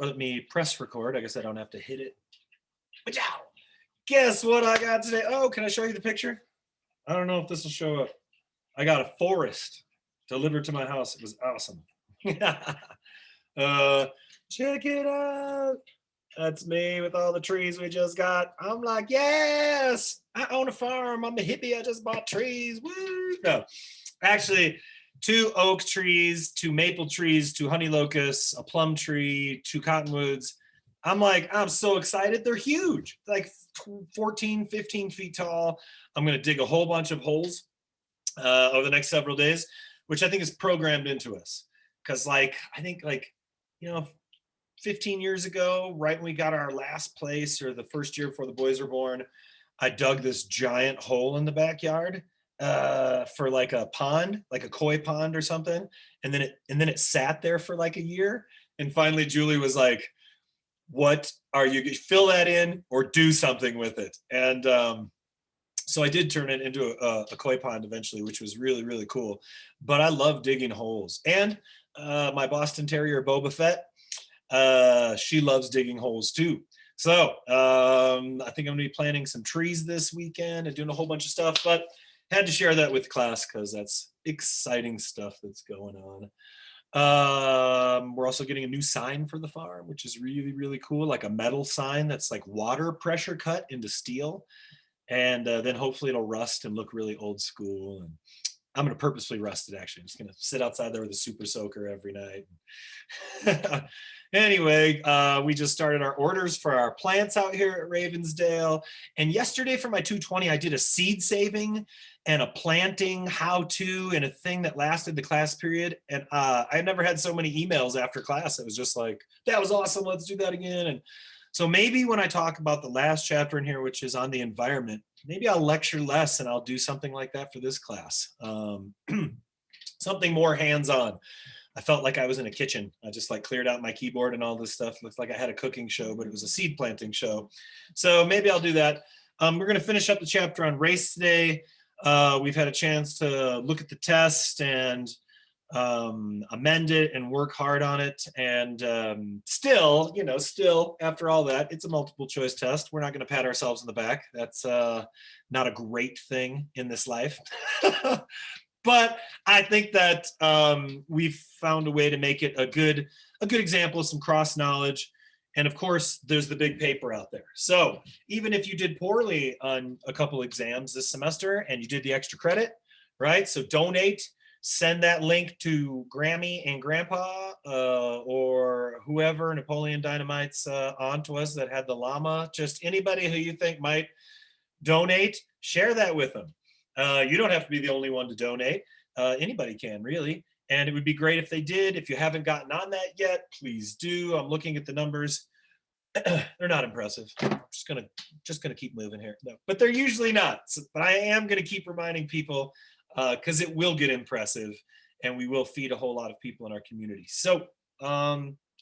let me press record. I guess I don't have to hit it. Pachow! Guess what I got today? Oh, can I show you the picture? I don't know if this will show up. I got a forest delivered to my house. It was awesome. Check it out. That's me with all the trees we just got. I'm like, yes, I own a farm. I'm a hippie. I just bought trees. Woo! No, actually, 2 oak trees, 2 maple trees, 2 honey locusts, a plum tree, 2 cottonwoods. I'm like, I'm so excited. They're huge, like 14, 15 feet tall. I'm going to dig a whole bunch of holes over the next several days, which I think is programmed into us. Because I think 15 years ago, right when we got our last place, or the first year before the boys were born, I dug this giant hole in the backyard for like a pond, like a koi pond or something. And then it sat there for like a year. And finally Julie was like, what are you, fill that in or do something with it? And so I did turn it into a koi pond eventually, which was really, really cool. But I love digging holes. And my Boston Terrier, Boba Fett, she loves digging holes too. So I think I'm gonna be planting some trees this weekend and doing a whole bunch of stuff, but had to share that with class because that's exciting stuff that's going on. We're also getting a new sign for the farm, which is really, really cool, like a metal sign that's like water pressure cut into steel. And then hopefully it'll rust and look really old school. And I'm going to purposefully rust it, actually. I'm just going to sit outside there with a super soaker every night. Anyway, we just started our orders for our plants out here at Ravensdale. And yesterday for my 220, I did a seed saving and a planting how-to and a thing that lasted the class period. And I had never had so many emails after class. It was just like, that was awesome. Let's do that again. And so maybe when I talk about the last chapter in here, which is on the environment, maybe I'll lecture less and I'll do something like that for this class. Something more hands-on. I felt like I was in a kitchen. I just like cleared out my keyboard and all this stuff. Looks like I had a cooking show, but it was a seed planting show. So maybe I'll do that. We're going to finish up the chapter on race today. We've had a chance to look at the test and amend it and work hard on it. And still after all that, it's a multiple choice test. We're not going to pat ourselves in the back. That's not a great thing in this life. But I think that we've found a way to make it a good example of some cross knowledge. And of course, there's the big paper out there. So even if you did poorly on a couple exams this semester and you did the extra credit, right? So donate, send that link to Grammy and Grandpa or whoever Napoleon Dynamite's on to us that had the llama. Just anybody who you think might donate, share that with them. You don't have to be the only one to donate. Anybody can, really. And it would be great if they did. If you haven't gotten on that yet, please do. I'm looking at the numbers. They're not impressive. I'm just gonna keep moving here. No, but they're usually not. So, but I am gonna keep reminding people because it will get impressive and we will feed a whole lot of people in our community. So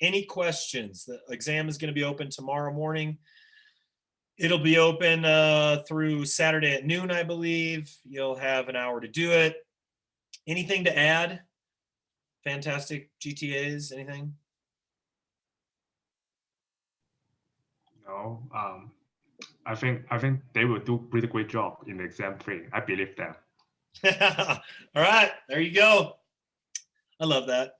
any questions? The exam is gonna be open tomorrow morning. It'll be open through Saturday at noon, I believe. You'll have an hour to do it. Anything to add? Fantastic GTAs, anything? No, I think they will do pretty great job in the exam 3. I believe them. All right, there you go. I love that.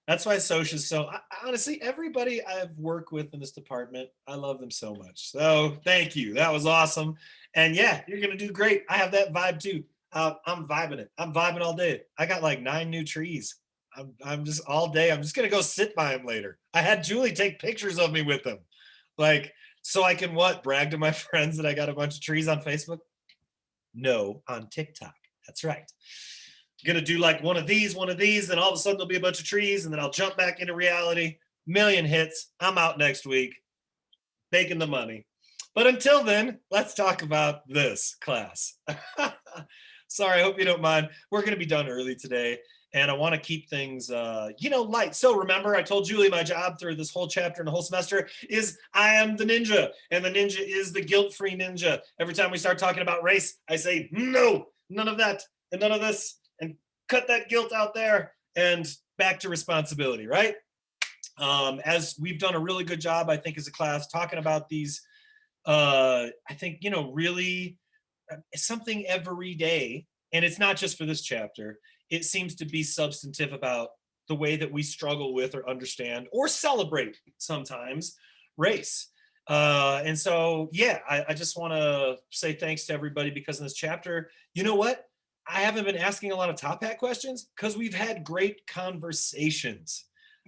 That's why Soch is so, honestly, everybody I've worked with in this department, I love them so much. So thank you. That was awesome. And yeah, you're going to do great. I have that vibe too. I'm vibing it. I'm vibing all day. I got like 9 new trees. I'm just all day. I'm just going to go sit by them later. I had Julie take pictures of me with them. Like, so I can what? Brag to my friends that I got a bunch of trees on Facebook? No, on TikTok. That's right. I'm gonna do like one of these, then all of a sudden there'll be a bunch of trees, and then I'll jump back into reality. Million hits. I'm out next week, making the money. But until then, let's talk about this class. Sorry, I hope you don't mind. We're gonna be done early today, and I want to keep things, light. So remember, I told Julie my job through this whole chapter and the whole semester is I am the ninja, and the ninja is the guilt-free ninja. Every time we start talking about race, I say, no, none of that, and none of this, and cut that guilt out there, and back to responsibility, right? As we've done a really good job, I think, as a class, talking about these, I think, really something every day. And it's not just for this chapter. It seems to be substantive about the way that we struggle with or understand or celebrate sometimes race. And so, yeah, I just want to say thanks to everybody, because in this chapter, you know what? I haven't been asking a lot of top hat questions because we've had great conversations.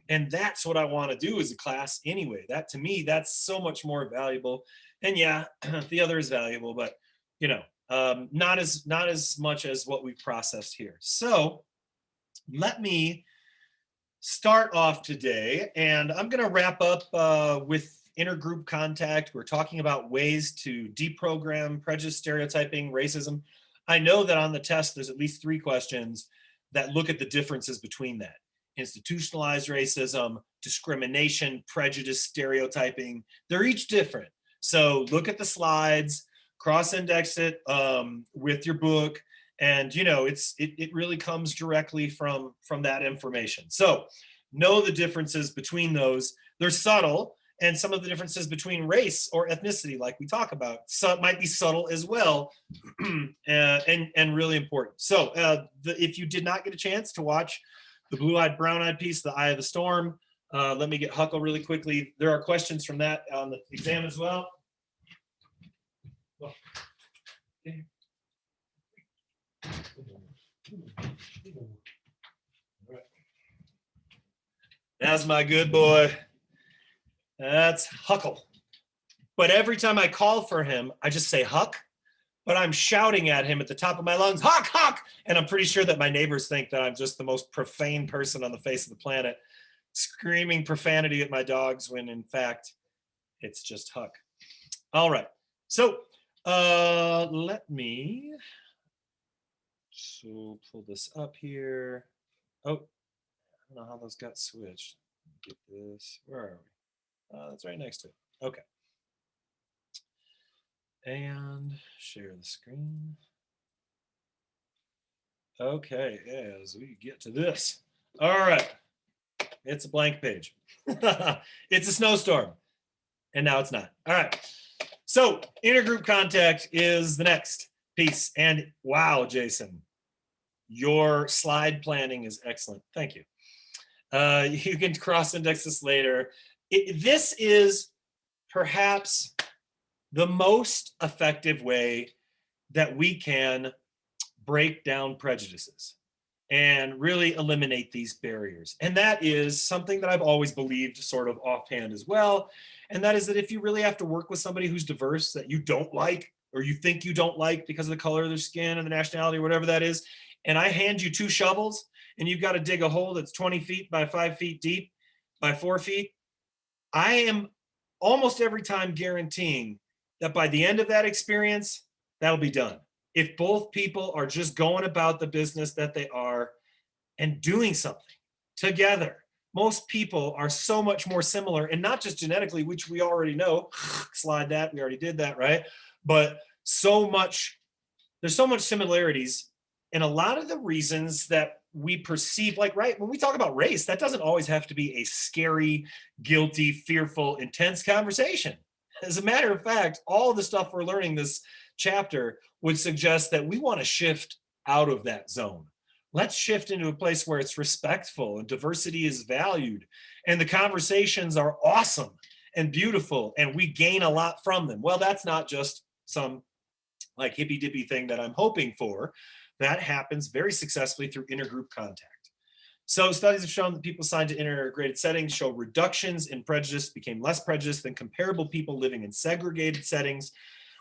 And that's what I want to do as a class anyway. That, to me, that's so much more valuable. And yeah, the other is valuable, but not as much as what we've processed here. So let me start off today, and I'm going to wrap up with intergroup contact. We're talking about ways to deprogram prejudice, stereotyping, racism. I know that on the test, there's at least 3 questions that look at the differences between that. Institutionalized racism, discrimination, prejudice, stereotyping. They're each different. So look at the slides, cross-index it with your book, and it really comes directly from that information. So know the differences between those. They're subtle, and some of the differences between race or ethnicity, like we talk about, might be subtle as well, and really important. So if you did not get a chance to watch the blue-eyed, brown-eyed piece, The Eye of the Storm, let me get Huckle really quickly. There are questions from that on the exam as well. That's my good boy. That's Huckle. But every time I call for him, I just say Huck, but I'm shouting at him at the top of my lungs, Huck, Huck! And I'm pretty sure that my neighbors think that I'm just the most profane person on the face of the planet, screaming profanity at my dogs, when in fact, it's just Huck. All right. So let me pull this up here. Oh, I don't know how those got switched. Get this. Where are we? That's right next to it. Okay. And share the screen. Okay, as we get to this. All right. It's a blank page. It's a snowstorm. And now it's not. All right. So intergroup contact is the next piece. And wow, Jason, your slide planning is excellent. Thank you. You can cross-index this later. This is perhaps the most effective way that we can break down prejudices and really eliminate these barriers. And that is something that I've always believed, sort of offhand as well. And that is that if you really have to work with somebody who's diverse, that you don't like, or you think you don't like because of the color of their skin or the nationality or whatever that is, and I hand you 2 shovels and you've got to dig a hole that's 20 feet by 5 feet deep by 4 feet, I am almost every time guaranteeing that by the end of that experience, that'll be done. If both people are just going about the business that they are and doing something together. Most people are so much more similar, and not just genetically, which we already know, slide that, we already did that, right? But there's so much similarities, and a lot of the reasons that we perceive, like, right, when we talk about race, that doesn't always have to be a scary, guilty, fearful, intense conversation. As a matter of fact, all the stuff we're learning this chapter would suggest that we want to shift out of that zone. Let's shift into a place where it's respectful and diversity is valued and the conversations are awesome and beautiful and we gain a lot from them. Well, that's not just some like hippy dippy thing that I'm hoping for. That happens very successfully through intergroup contact. So studies have shown that people assigned to integrated settings show reductions in prejudice, became less prejudiced than comparable people living in segregated settings.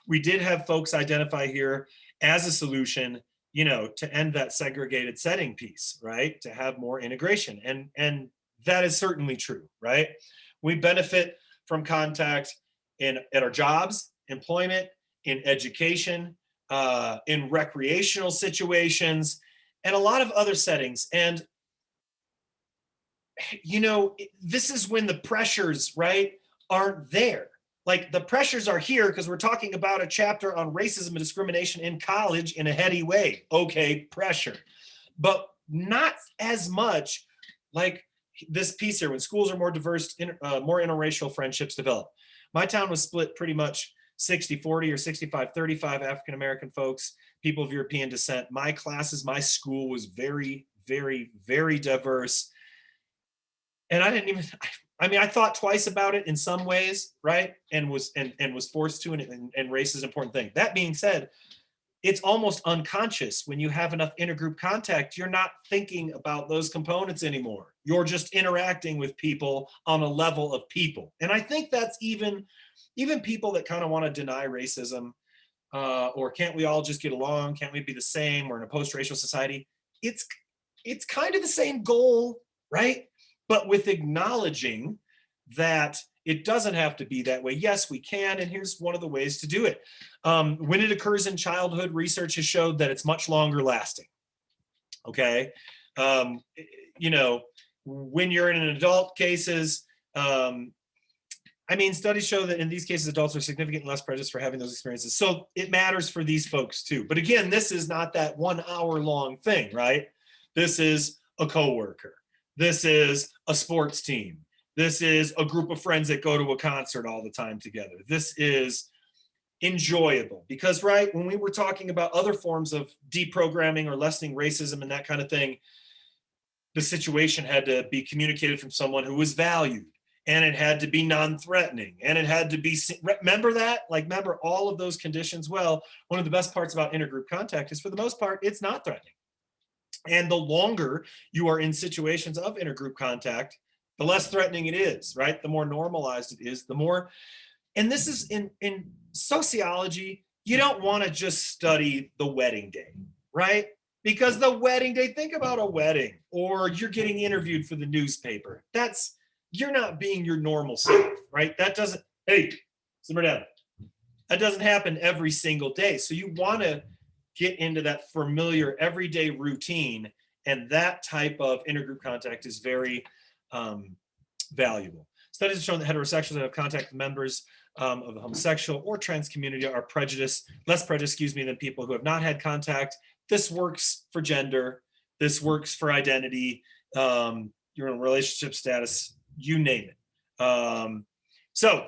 We did have folks identify here as a solution, to end that segregated setting piece, right? To have more integration. And that is certainly true, right? We benefit from contact at our jobs, employment, in education, in recreational situations, and a lot of other settings. And this is when the pressures, right, aren't there. Like the pressures are here because we're talking about a chapter on racism and discrimination in college in a heady way. Okay, pressure. But not as much like this piece here, when schools are more diverse, more interracial friendships develop. My town was split pretty much 60-40 or 65-35 African-American folks, people of European descent. My classes, my school was very, very, very diverse. And I didn't even, I mean, I thought twice about it in some ways, right? And was forced to, and race is an important thing. That being said, it's almost unconscious. When you have enough intergroup contact, you're not thinking about those components anymore. You're just interacting with people on a level of people. And I think that's even people that kind of want to deny racism, or can't we all just get along? Can't we be the same? We're in a post-racial society. It's kind of the same goal, right? But with acknowledging that it doesn't have to be that way. Yes, we can, and here's one of the ways to do it. When it occurs in childhood, research has showed that it's much longer lasting, okay? You know, when you're in an adult cases, I mean, studies show that in these cases, adults are significantly less prejudiced for having those experiences. So it matters for these folks too. But again, this is not that 1 hour long thing, right? This is a coworker. This is a sports team. This is a group of friends that go to a concert all the time together. This is enjoyable because, right, when we were talking about other forms of deprogramming or lessening racism and that kind of thing, the situation had to be communicated from someone who was valued, and it had to be non-threatening, and it had to be, remember that? Like, remember all of those conditions? Well, one of the best parts about intergroup contact is, for the most part, it's not threatening. And the longer you are in situations of intergroup contact, the less threatening it is, right? The more normalized it is, the more, and this is in sociology, you don't want to just study the wedding day, right? Because the wedding day, think about a wedding, or you're getting interviewed for the newspaper. You're not being your normal self, right? That doesn't, hey, simmer down. That doesn't happen every single day. So you want to get into that familiar everyday routine, and that type of intergroup contact is very valuable. Studies have shown that heterosexuals that have contact with members of the homosexual or trans community are less prejudiced, than people who have not had contact. This works for gender. This works for identity. You're in a relationship status, you name it. So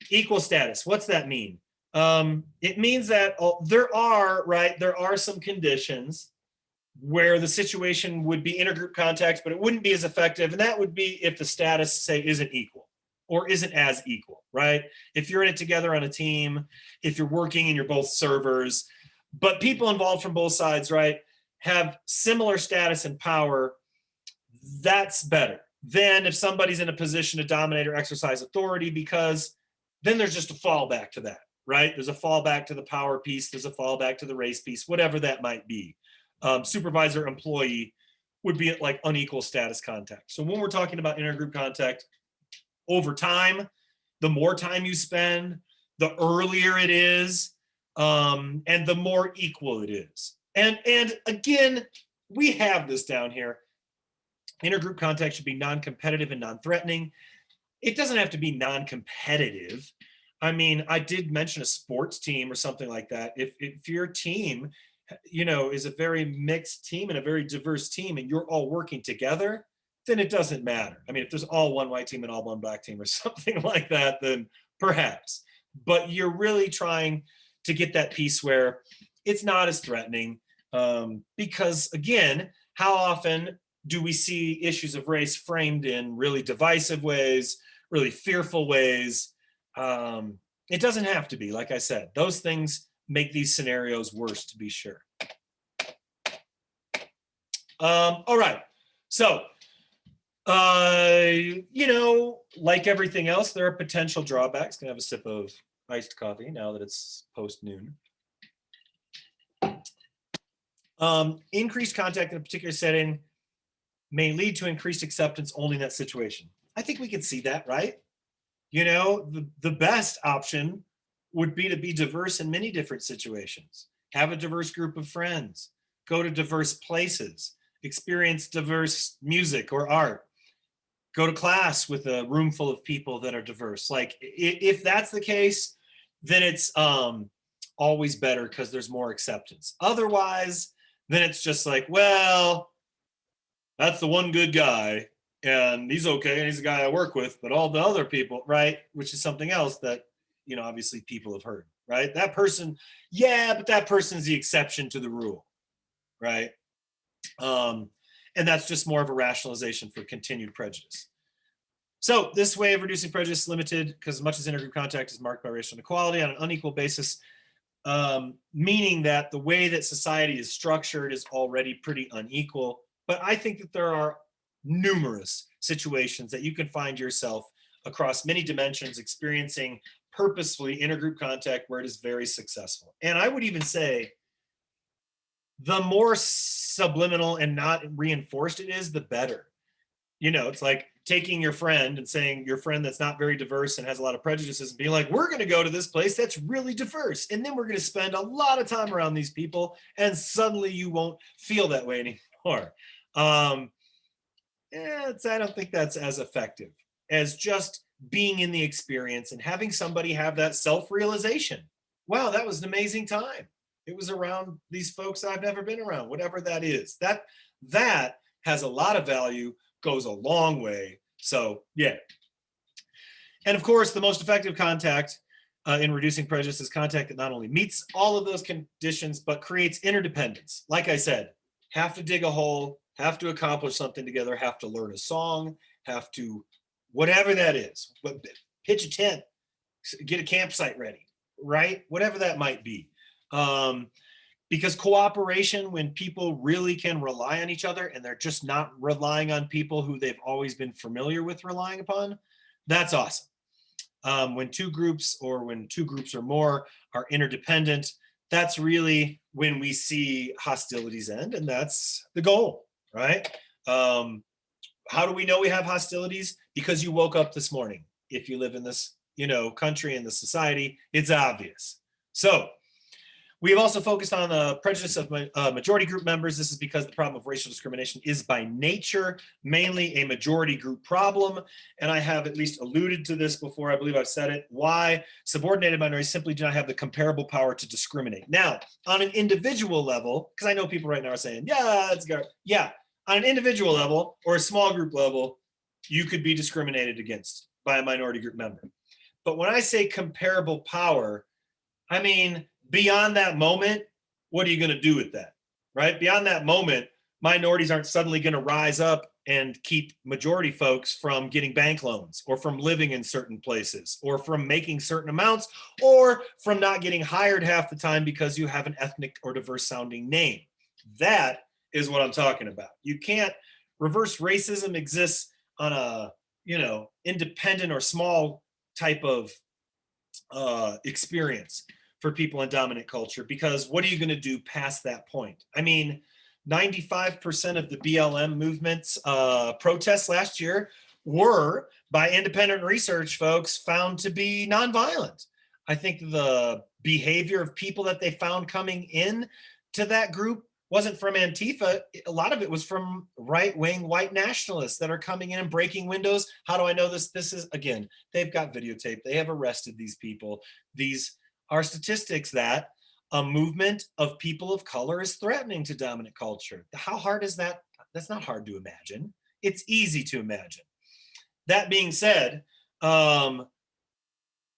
equal status, what's that mean? It means that there are some conditions where the situation would be intergroup contact, but it wouldn't be as effective. And that would be if the status, say, isn't equal or isn't as equal, right? If you're in it together on a team, if you're working and you're both servers, but people involved from both sides, right, have similar status and power, that's better than if somebody's in a position to dominate or exercise authority, because then there's just a fallback to that, right? There's a fallback to the power piece. There's a fallback to the race piece, whatever that might be. Supervisor employee would be at like unequal status contact. So when we're talking about intergroup contact, over time, the more time you spend, the earlier it is, and the more equal it is. And again, we have this down here. Intergroup contact should be non-competitive and non-threatening. It doesn't have to be non-competitive. I mean, I did mention a sports team or something like that. If your team, is a very mixed team and a very diverse team, and you're all working together, then it doesn't matter. I mean, if there's all one white team and all one black team or something like that, then perhaps. But you're really trying to get that piece where it's not as threatening, because again, how often do we see issues of race framed in really divisive ways, really fearful ways? It doesn't have to be, like I said. Those things make these scenarios worse, to be sure. All right. So, like everything else, there are potential drawbacks. Gonna have a sip of iced coffee now that it's post-noon. Increased contact in a particular setting may lead to increased acceptance only in that situation. I think we can see that, right? The best option would be to be diverse in many different situations. Have a diverse group of friends, go to diverse places, experience diverse music or art, go to class with a room full of people that are diverse. Like, if that's the case, then it's always better because there's more acceptance. Otherwise, then it's just like, well, that's the one good guy, and he's okay, and he's the guy I work with, but all the other people, right? Which is something else that, you know, obviously people have heard, right? That person, yeah, but that person's the exception to the rule, right? And that's just more of a rationalization for continued prejudice. So this way of reducing prejudice is limited because as much as intergroup contact is marked by racial inequality on an unequal basis, meaning that the way that society is structured is already pretty unequal. But I think that there are numerous situations that you can find yourself across many dimensions experiencing purposefully intergroup contact where it is very successful. And I would even say the more subliminal and not reinforced it is, the better. You know, it's like taking your friend and saying your friend that's not very diverse and has a lot of prejudices and being like, we're going to go to this place that's really diverse. And then we're going to spend a lot of time around these people. And suddenly you won't feel that way anymore. I don't think that's as effective as just being in the experience and having somebody have that self-realization. Wow, that was an amazing time. It was around these folks I've never been around, whatever that is. That has a lot of value, goes a long way. So yeah. And of course, the most effective contact in reducing prejudice is contact that not only meets all of those conditions, but creates interdependence. Like I said, have to dig a hole, have to accomplish something together, have to learn a song, have to, whatever that is, pitch a tent, get a campsite ready, right? Whatever that might be. Because cooperation, when people really can rely on each other and they're just not relying on people who they've always been familiar with relying upon, that's awesome. When two groups or more are interdependent, that's really when we see hostilities end, and that's the goal, right? How do we know we have hostilities? Because you woke up this morning. If you live in this, country and this society, it's obvious. So we've also focused on the prejudice of majority group members. This is because the problem of racial discrimination is by nature mainly a majority group problem. And I have at least alluded to this before. I believe I've said it. Why? Subordinated minorities simply do not have the comparable power to discriminate. Now, on an individual level, because I know people right now are saying, yeah, that's good. Yeah, on an individual level or a small group level, you could be discriminated against by a minority group member. But when I say comparable power, I mean, beyond that moment, what are you going to do with that, right? Beyond that moment, minorities aren't suddenly going to rise up and keep majority folks from getting bank loans or from living in certain places or from making certain amounts or from not getting hired half the time because you have an ethnic or diverse sounding name. That is what I'm talking about. You can't, reverse racism exists on a, independent or small type of experience for people in dominant culture, because what are you going to do past that point? I mean, 95% of the BLM movement's protests last year were, by independent research folks, found to be nonviolent. I think the behavior of people that they found coming in to that group wasn't from Antifa. A lot of it was from right-wing white nationalists that are coming in and breaking windows. How do I know this? This is, again, they've got videotape. They have arrested these people. These are statistics that a movement of people of color is threatening to dominant culture. How hard is that? That's not hard to imagine. It's easy to imagine. That being said,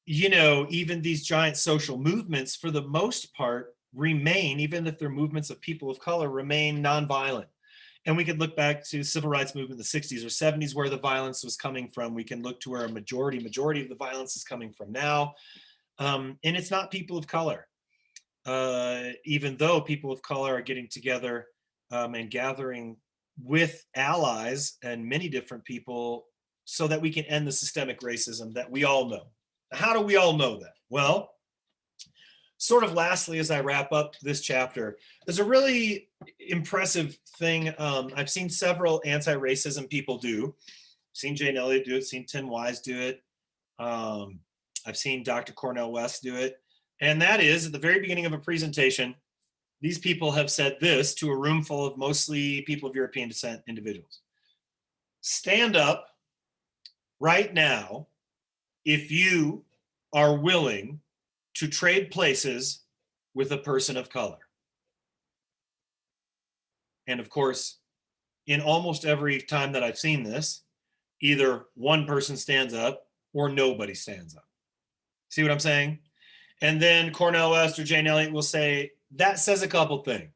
even these giant social movements, for the most part, remain, even if they're movements of people of color, remain nonviolent. And we could look back to civil rights movement in the 60s or 70s where the violence was coming from. We can look to where a majority of the violence is coming from now. And it's not people of color, even though people of color are getting together and gathering with allies and many different people so that we can end the systemic racism that we all know. How do we all know that? Well, sort of lastly, as I wrap up this chapter, there's a really impressive thing I've seen several anti-racism people do. I've seen Jane Elliott do it, seen Tim Wise do it. I've seen Dr. Cornel West do it. And that is, at the very beginning of a presentation, these people have said this to a room full of mostly people of European descent individuals. Stand up right now if you are willing to trade places with a person of color. And of course, in almost every time that I've seen this, either one person stands up or nobody stands up. See what I'm saying? And then Cornel West or Jane Elliott will say, that says a couple things.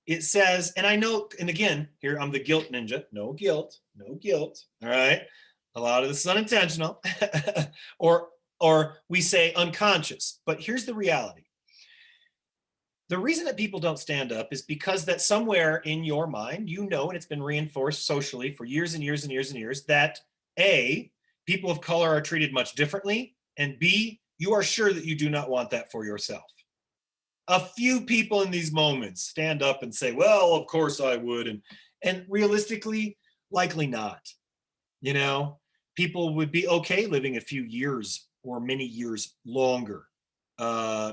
It says, and I know, and again, here I'm the guilt ninja, no guilt, all right? A lot of this is unintentional, or we say unconscious, but here's the reality. The reason that people don't stand up is because that somewhere in your mind, you know, and it's been reinforced socially for years and years and years and years, that A, people of color are treated much differently, and B, you are sure that you do not want that for yourself. A few people in these moments stand up and say, well, of course I would. And realistically, likely not. You know, people would be okay living a few years or many years longer.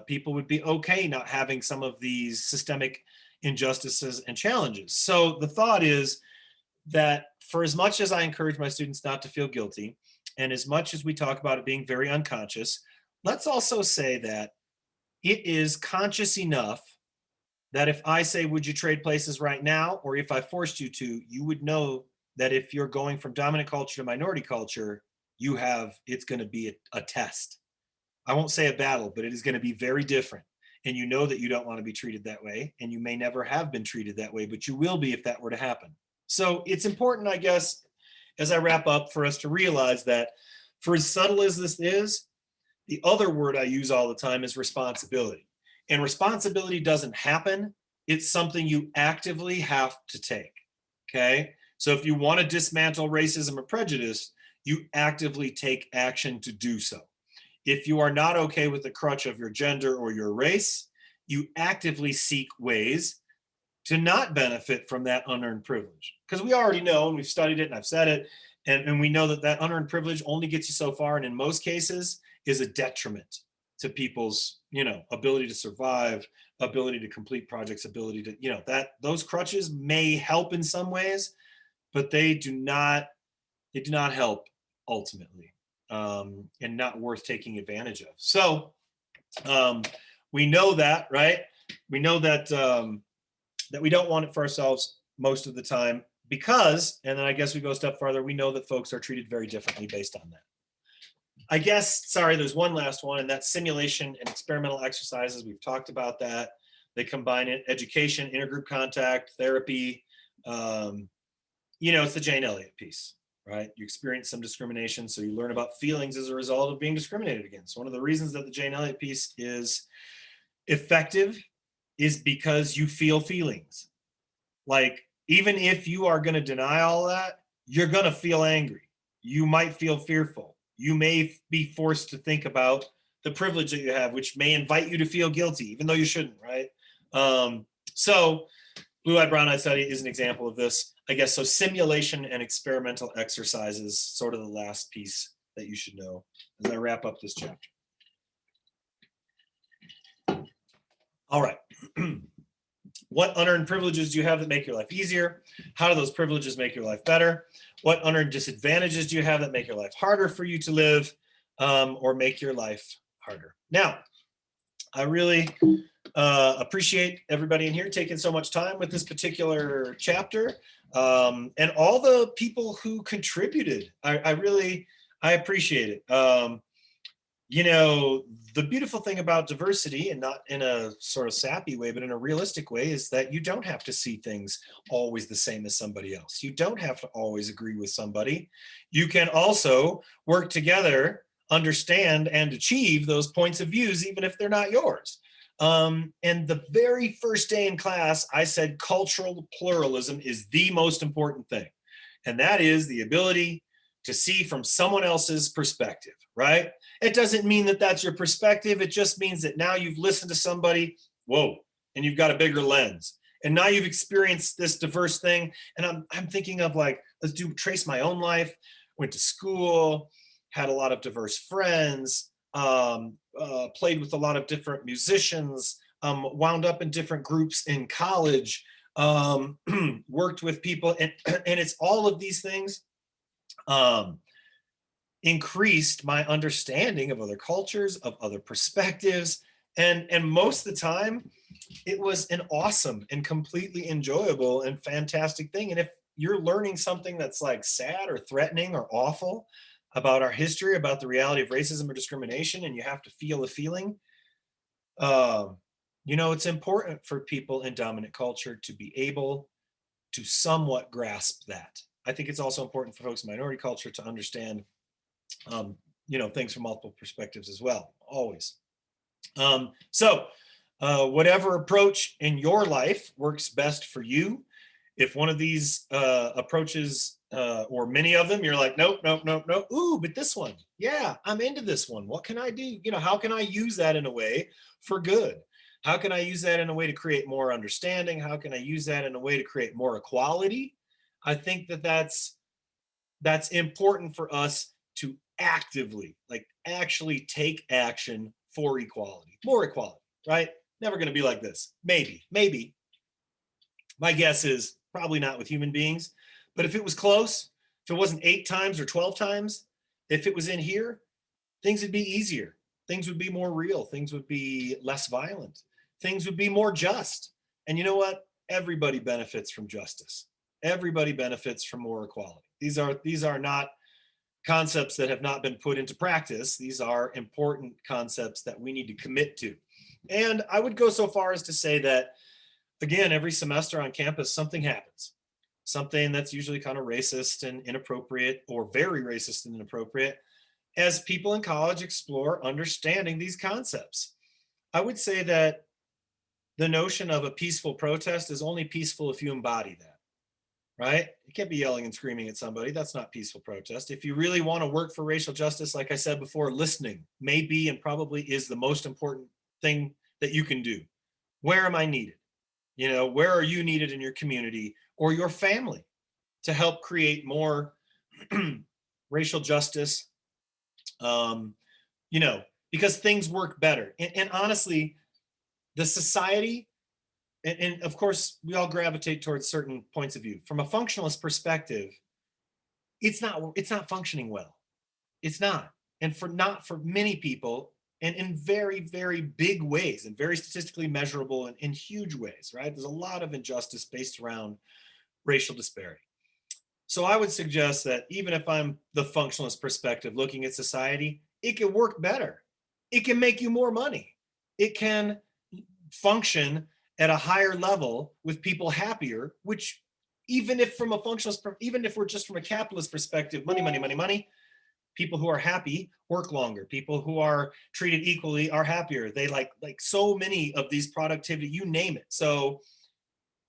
People would be okay not having some of these systemic injustices and challenges. So the thought is that for as much as I encourage my students not to feel guilty, and as much as we talk about it being very unconscious, let's also say that it is conscious enough that if I say, would you trade places right now? Or if I forced you to, you would know that if you're going from dominant culture to minority culture, it's going to be a test. I won't say a battle, but it is going to be very different. And you know that you don't want to be treated that way. And you may never have been treated that way, but you will be if that were to happen. So it's important, I guess, as I wrap up, for us to realize that for as subtle as this is, the other word I use all the time is responsibility. And responsibility doesn't happen. It's something you actively have to take, okay? So if you want to dismantle racism or prejudice, you actively take action to do so. If you are not okay with the crutch of your gender or your race, you actively seek ways to not benefit from that unearned privilege. Because we already know, and we've studied it, and I've said it, and we know that that unearned privilege only gets you so far, and in most cases is a detriment to people's, ability to survive, ability to complete projects, ability to, that those crutches may help in some ways, but they do not help ultimately, and not worth taking advantage of. So we know that, right? We know that that we don't want it for ourselves most of the time because, and then I guess we go a step farther, we know that folks are treated very differently based on that. I guess, sorry, there's one last one, and that's simulation and experimental exercises. We've talked about that. They combine it, education, intergroup contact, therapy. It's the Jane Elliott piece, right? You experience some discrimination, so you learn about feelings as a result of being discriminated against. One of the reasons that the Jane Elliott piece is effective is because you feel feelings. Like, even if you are going to deny all that, you're going to feel angry. You might feel fearful. You may be forced to think about the privilege that you have, which may invite you to feel guilty, even though you shouldn't, right? So blue-eyed, brown-eyed study is an example of this, I guess. So simulation and experimental exercises, sort of the last piece that you should know as I wrap up this chapter. All right. What unearned privileges do you have that make your life easier? How do those privileges make your life better? What unearned disadvantages do you have that make your life harder for you to live, or make your life harder? Now, I really appreciate everybody in here taking so much time with this particular chapter, and all the people who contributed. I appreciate it. The beautiful thing about diversity, and not in a sort of sappy way, but in a realistic way, is that you don't have to see things always the same as somebody else. You don't have to always agree with somebody. You can also work together, understand, and achieve those points of views, even if they're not yours. And the very first day in class, I said cultural pluralism is the most important thing. And that is the ability to see from someone else's perspective, right? It doesn't mean that that's your perspective. It just means that now you've listened to somebody, whoa, and you've got a bigger lens. And now you've experienced this diverse thing. And I'm thinking of, like, trace my own life. Went to school, had a lot of diverse friends, played with a lot of different musicians, wound up in different groups in college, worked with people, and it's all of these things increased my understanding of other cultures, of other perspectives, and most of the time it was an awesome and completely enjoyable and fantastic thing. And you're learning something that's like sad or threatening or awful about our history, about the reality of racism or discrimination, and you have to feel the feeling, it's important for people in dominant culture to be able to somewhat grasp that. I think it's also important for folks in minority culture to understand, things from multiple perspectives as well, always. Whatever approach in your life works best for you, if one of these approaches or many of them, you're like, nope, nope, nope, nope. Ooh, but this one, yeah, I'm into this one. What can I do? How can I use that in a way for good? How can I use that in a way to create more understanding? How can I use that in a way to create more equality? I think that's important for us to actively, like actually take action for equality, more equality, right? Never going to be like this. Maybe. My guess is probably not with human beings, but if it was close, if it wasn't 8 times or 12 times, if it was in here, things would be easier. Things would be more real. Things would be less violent. Things would be more just. And you know what? Everybody benefits from justice. Everybody benefits from more equality. These are not concepts that have not been put into practice. These are important concepts that we need to commit to. And I would go so far as to say that, again, every semester on campus, something happens. Something that's usually kind of racist and inappropriate, or very racist and inappropriate, as people in college explore understanding these concepts. I would say that the notion of a peaceful protest is only peaceful if you embody that, right? You can't be yelling and screaming at somebody. That's not peaceful protest. If you really want to work for racial justice, like I said before, listening may be and probably is the most important thing that you can do. Where am I needed? Where are you needed in your community or your family to help create more racial justice? Because things work better. And honestly, the society, and of course, we all gravitate towards certain points of view. From a functionalist perspective, it's not functioning well. It's not. And not for many people, and in very, very big ways, and very statistically measurable and in huge ways, right? There's a lot of injustice based around racial disparity. So I would suggest that even if I'm the functionalist perspective looking at society, it can work better. It can make you more money. It can function at a higher level with people happier, which even if we're just from a capitalist perspective, money, people who are happy work longer. People who are treated equally are happier. They like so many of these productivity, you name it. So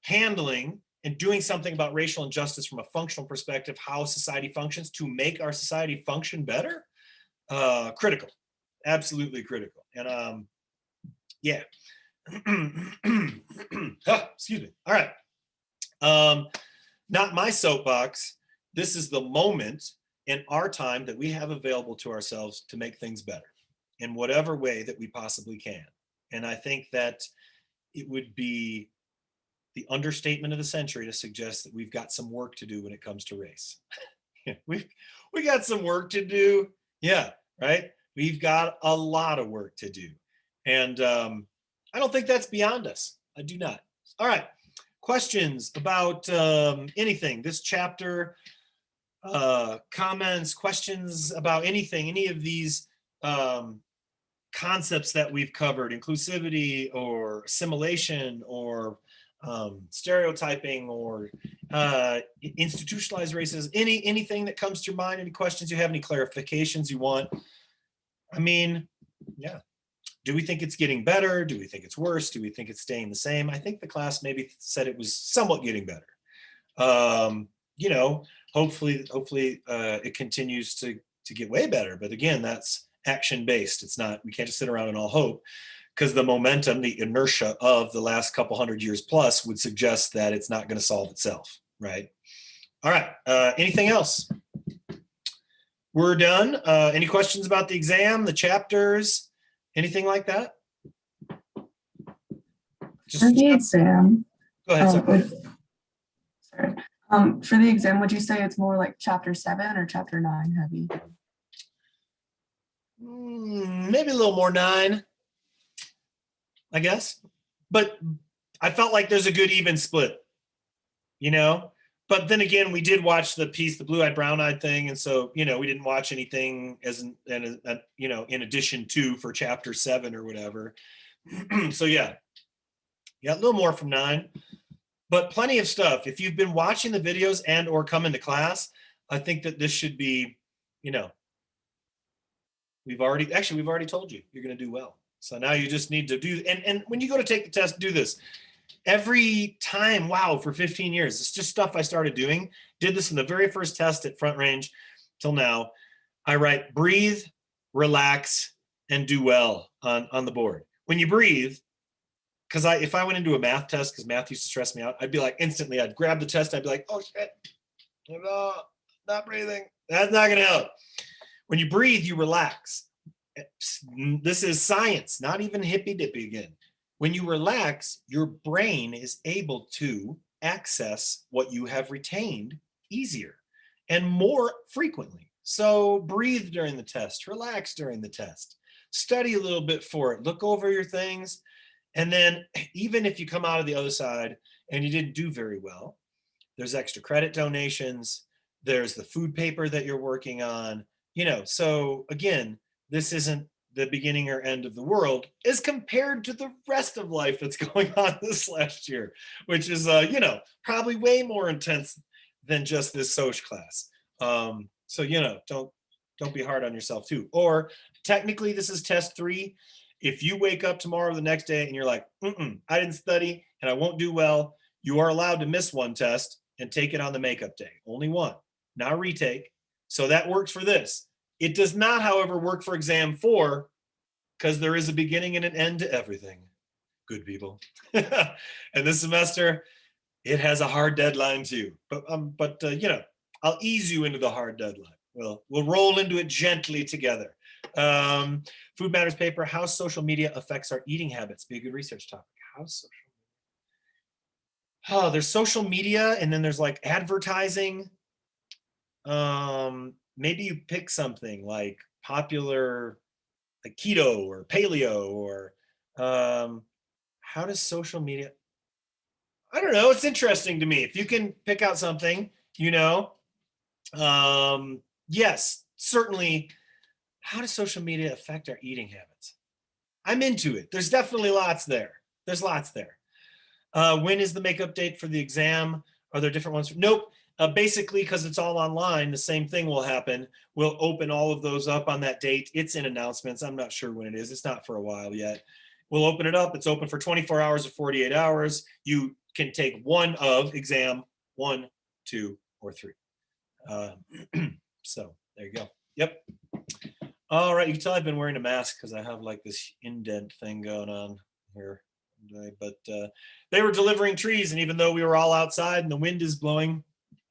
handling and doing something about racial injustice from a functional perspective, how society functions to make our society function better, critical, absolutely critical. And yeah. Excuse me. All right. Not my soapbox. This is the moment in our time that we have available to ourselves to make things better in whatever way that we possibly can. And I think that it would be the understatement of the century to suggest that we've got some work to do when it comes to race. we got some work to do. Yeah, right. We've got a lot of work to do. And I don't think that's beyond us. I do not. All right. Questions about anything, this chapter, comments, questions about anything, any of these concepts that we've covered, inclusivity or assimilation or stereotyping or institutionalized racism, anything that comes to your mind, any questions you have, any clarifications you want. I mean, yeah. Do we think it's getting better? Do we think it's worse? Do we think it's staying the same? I think the class maybe said it was somewhat getting better. Hopefully it continues to get way better. But again, that's action-based. It's not, we can't just sit around and all hope, because the momentum, the inertia of the last couple 100 years plus would suggest that it's not going to solve itself, right? All right, anything else? We're done. Any questions about the exam, the chapters, anything like that? For the exam, go ahead. Sorry. For the exam, would you say it's more like chapter 7 or chapter 9 heavy? Maybe a little more 9, I guess. But I felt like there's a good even split. but then again, we did watch the piece, the blue-eyed, brown-eyed thing. And so, we didn't watch anything as, in addition to for chapter 7 or whatever. So yeah, a little more from 9, but plenty of stuff. If you've been watching the videos and or come into class, I think that this should be, we've already told you you're going to do well. So now you just need to do, and when you go to take the test, do this every time. Wow, for 15 years. It's just stuff I started doing. Did this in the very first test at Front Range till now. I write breathe, relax, and do well on the board. When you breathe, because if I went into a math test, because math used to stress me out, I'd be like, instantly, I'd grab the test, I'd be like, oh shit, not breathing. That's not going to help. When you breathe, you relax. This is science, not even hippy-dippy again. When you relax, your brain is able to access what you have retained easier and more frequently. So breathe during the test, relax during the test, study a little bit for it, look over your things. And then even if you come out of the other side and you didn't do very well, there's extra credit donations, there's the food paper that you're working on, so again, this isn't the beginning or end of the world as compared to the rest of life that's going on this last year, which is, probably way more intense than just this social class. So, don't be hard on yourself too. Or technically this is test 3. If you wake up tomorrow or the next day and you're like, I didn't study and I won't do well, you are allowed to miss one test and take it on the makeup day. Only one, not a retake. So that works for this. It does not, however, work for exam 4 because there is a beginning and an end to everything. Good people. And this semester, it has a hard deadline too. But I'll ease you into the hard deadline. We'll roll into it gently together. Food Matters paper, how social media affects our eating habits. Be a good research topic. How social media? Oh, there's social media, and then there's like advertising. Maybe you pick something like popular, like keto or paleo, or how does social media? I don't know. It's interesting to me. If you can pick out something, yes, certainly. How does social media affect our eating habits? I'm into it. There's definitely lots there. There's lots there. When is the makeup date for the exam? Are there different ones? Nope. Basically, because it's all online, the same thing will happen. We'll open all of those up on that date. It's in announcements. I'm not sure when it is. It's not for a while yet. We'll open it up. It's open for 24 hours or 48 hours. You can take one of exam 1, 2, or 3. So there you go. Yep. All right, you can tell I've been wearing a mask because I have like this indent thing going on here. But they were delivering trees, and even though we were all outside and the wind is blowing,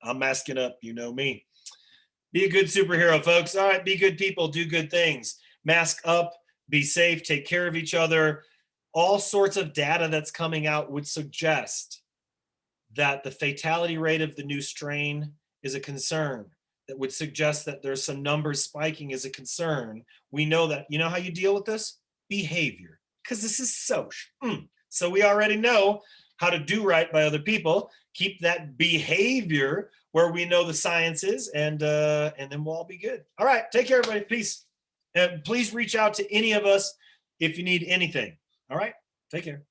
I'm masking up. You know me. Be a good superhero, folks. All right, be good people, do good things. Mask up, be safe, take care of each other. All sorts of data that's coming out would suggest that the fatality rate of the new strain is a concern. That would suggest that there's some numbers spiking is a concern. We know that. You know how you deal with this? Behavior, because this is social. So we already know how to do right by other people. Keep that behavior where we know the science is, and then we'll all be good. All right, take care, everybody. Peace. And please reach out to any of us if you need anything. All right, take care.